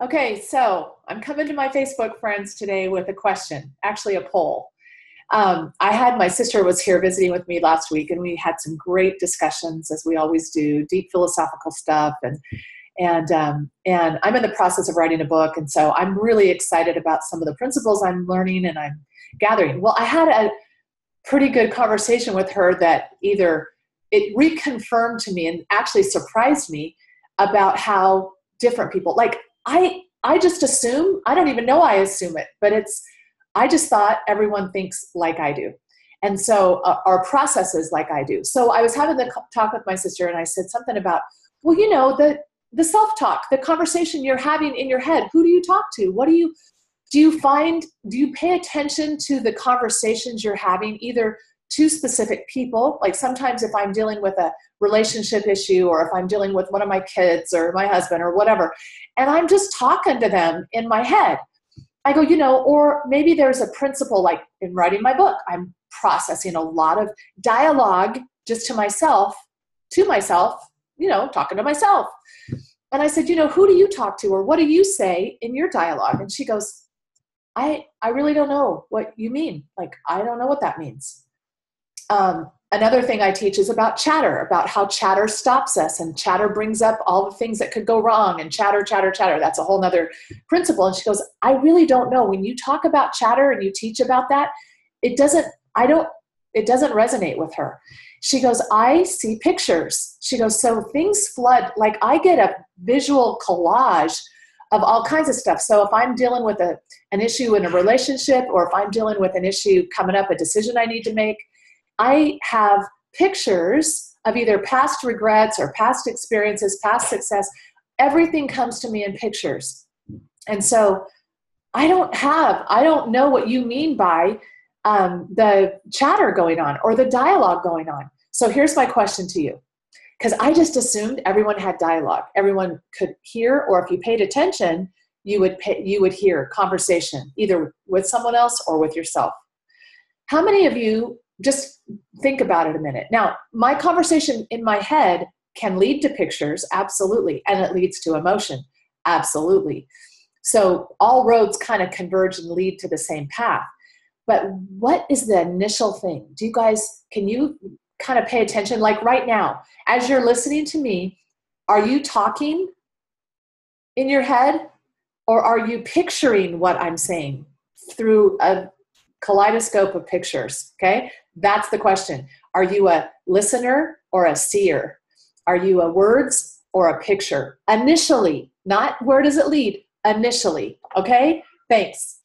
Okay, so I'm coming to my Facebook friends today with a question, actually a poll. I had my sister was here visiting with me last week, and we had some great discussions, as we always do, deep philosophical stuff, and I'm in the process of writing a book, and so I'm really excited about some of the principles I'm learning and I'm gathering. Well, I had a pretty good conversation with her that either it reconfirmed to me and actually surprised me about how different people like I just assume, I don't even know I assume it, but I just thought everyone thinks like I do. And so our processes like I do. So I was having the talk with my sister and I said something about, well, the self-talk, the conversation you're having in your head, who do you talk to? Do you pay attention to the conversations you're having, either to specific people? Like sometimes if I'm dealing with a relationship issue, or if I'm dealing with one of my kids or my husband or whatever, and I'm just talking to them in my head, I go, or maybe there's a principle, like in writing my book, I'm processing a lot of dialogue just to myself, talking to myself. And I said, who do you talk to, or what do you say in your dialogue? And she goes, I really don't know what you mean. Like, I don't know what that means. Another thing I teach is about chatter, about how chatter stops us, and chatter brings up all the things that could go wrong, and chatter. That's a whole nother principle. And she goes, I really don't know. When you talk about chatter and you teach about that, it doesn't resonate with her. She goes, I see pictures. She goes, so things flood, like I get a visual collage of all kinds of stuff. So if I'm dealing with an issue in a relationship, or if I'm dealing with an issue coming up, a decision I need to make, I have pictures of either past regrets or past experiences, past success. Everything comes to me in pictures. And so I don't know what you mean by the chatter going on or the dialogue going on. So here's my question to you, because I just assumed everyone had dialogue. Everyone could hear, or if you paid attention, you would hear conversation, either with someone else or with yourself. How many of you, just think about it a minute. Now, my conversation in my head can lead to pictures, absolutely, and it leads to emotion, absolutely. So all roads kind of converge and lead to the same path. But what is the initial thing? Can you kind of pay attention? Like right now, as you're listening to me, are you talking in your head, or are you picturing what I'm saying through a kaleidoscope of pictures? Okay, that's the question. Are you a listener or a seer? Are you a words or a picture? Initially, not where does it lead? Initially. Okay, thanks.